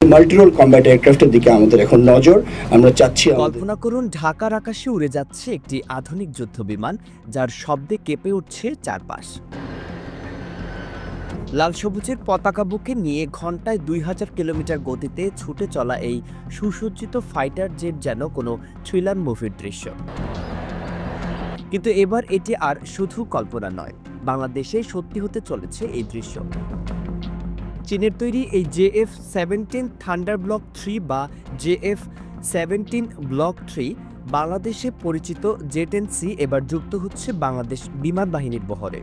Multirole combat এয়ারক্রাফটের দিকে আমাদের এখন নজর। আমরা চাচ্ছি, কল্পনা করুন ঢাকার আকাশে উড়ে যাচ্ছে একটি আধুনিক যুদ্ধ বিমান, যার শব্দে কেঁপে উঠছে চারপাশ। লাল সবুজের পতাকা বুকে নিয়ে ঘন্টায় 2000 কিলোমিটার গতিতে ছুটে চলা এই সুসজ্জিত ফাইটার জেট যেন কোনো থ্রিলার মুভির দৃশ্য। কিন্তু এবার এটি আর শুধু কল্পনা নয়, বাংলাদেশে সত্যি হতে চলেছে এই দৃশ্য। চীনের তৈরি এই JF-17 থান্ডার ব্লক 3 বা JF-17 ব্লক 3 বাংলাদেশে পরিচিত J-10C এবার যুক্ত হচ্ছে বাংলাদেশ বিমান বাহিনীর বহরে।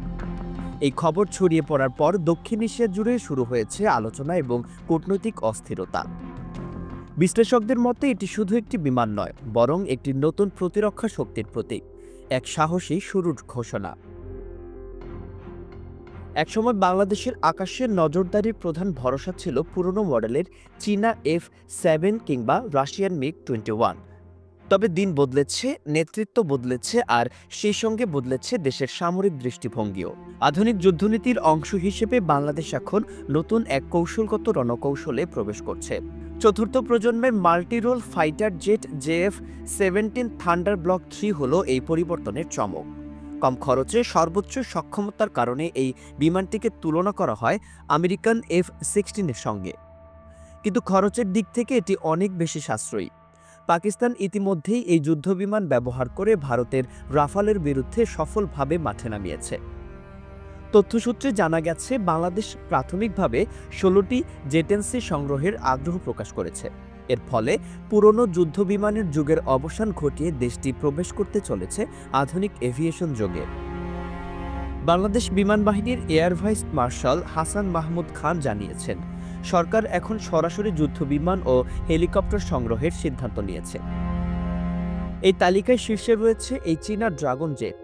এই খবর ছড়িয়ে পড়ার পর দক্ষিণ এশিয়া জুড়ে শুরু হয়েছে আলোচনা এবং কূটনৈতিক অস্থিরতা। বিশ্লেষকদের মতে এটি শুধু একটি বিমান নয়, বরং একটি নতুন প্রতিরক্ষা শক্তির প্রতীক, এক সাহসী শুরুর ঘোষণা। একসময় বাংলাদেশের আকাশে নজরদারির প্রধান ভরসা ছিল পুরনো মডেলের চীনা F-7 কিংবা রাশিয়ান MiG-21। তবে দিন বদলেছে, নেতৃত্ব বদলেছে, আর সেই সঙ্গে বদলেছে দেশের সামরিক দৃষ্টিভঙ্গিও। আধুনিক যুদ্ধনীতির অংশ হিসেবে বাংলাদেশ এখন নতুন এক কৌশলগত রণকৌশলে প্রবেশ করছে। চতুর্থ প্রজন্মের multirole fighter jet JF-17 thunder block 3 হলো এই পরিবর্তনের চমক। কম খরচে সর্বোচ্চ সক্ষমতার কারণে এই বিমানটিকে তুলনা করা হয় আমেরিকান F-16 এর সঙ্গে। কিন্তু খরচের দিক থেকে এটি অনেক বেশি সাশ্রয়ী। পাকিস্তান ইতিমধ্যেই এই যুদ্ধবিমান ব্যবহার করে ভারতের রাফালের বিরুদ্ধে সফলভাবে মাঠে নামিয়েছে। তথ্যসূত্রে জানা গেছে, বাংলাদেশ প্রাথমিকভাবে 16টি J-10C সংগ্রহের আগ্রহ প্রকাশ করেছে। এর ফলে পুরনো যুদ্ধবিমানের যুগের অবসান ঘটিয়ে দেশটি প্রবেশ করতে চলেছে আধুনিক এভিয়েশন যুগে। বাংলাদেশ বিমান বাহিনীর air vice marshal Hasan Mahmud Khan জানিয়েছেন, সরকার এখন সরাসরি যুদ্ধবিমান ও হেলিকপ্টার সংগ্রহের সিদ্ধান্ত নিয়েছে। এই তালিকায় শীর্ষে রয়েছে এই চীনা ড্রাগন জেট।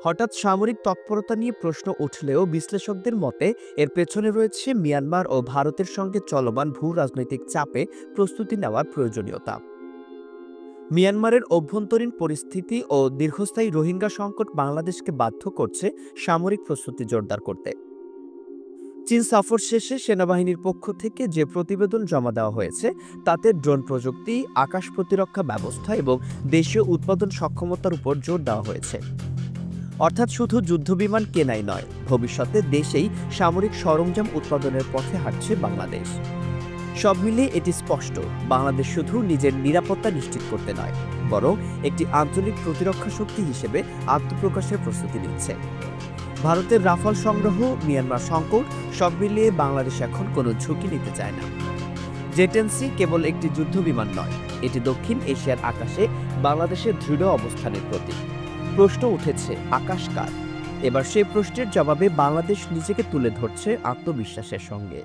হঠাৎ সামরিক তৎপরতা নিয়ে প্রশ্ন উঠলেও বিশ্লেষকদের মতে এর পেছনে রয়েছে মিয়ানমার ও ভারতের সঙ্গে চলমান ভূ রাজনৈতিক চাপে প্রস্তুতি নেওয়ার প্রয়োজনীয়তা। মিয়ানমারের অভ্যন্তরীণ পরিস্থিতি ও দীর্ঘস্থায়ী রোহিঙ্গা সংকট বাংলাদেশকে বাধ্য করছে সামরিক প্রস্তুতি জোরদার করতে। চীন সফর শেষে সেনাবাহিনীর পক্ষ থেকে যে প্রতিবেদন জমা দেওয়া হয়েছে, তাতে ড্রোন প্রযুক্তি, আকাশ প্রতিরক্ষা ব্যবস্থা এবং দেশীয় উৎপাদন সক্ষমতার উপর জোর দেওয়া হয়েছে। অর্থাৎ শুধু যুদ্ধবিমান কেনাই নয়, ভবিষ্যতে দেশেই সামরিক সরঞ্জাম উৎপাদনের পথে হাঁটছে বাংলাদেশ। সব মিলিয়ে এটি স্পষ্ট, বাংলাদেশ শুধু নিজের নিরাপত্তা নিশ্চিত করতে নয়, বরং একটি আঞ্চলিক প্রতিরক্ষা শক্তি হিসেবে আত্মপ্রকাশের প্রস্তুতি নিচ্ছে। ভারতের রাফাল সংগ্রহ, মিয়ানমার সংকট, সব মিলিয়ে বাংলাদেশ এখন কোনো ঝুঁকি নিতে চায় না। J-10C কেবল একটি যুদ্ধবিমান নয়, এটি দক্ষিণ এশিয়ার আকাশে বাংলাদেশের দৃঢ় অবস্থানের প্রতীক। প্রশ্ন উঠেছে, আকাশ কার? এবার সেই প্রশ্নের জবাবে বাংলাদেশ নিজেকে তুলে ধরছে আত্মবিশ্বাসের সঙ্গে।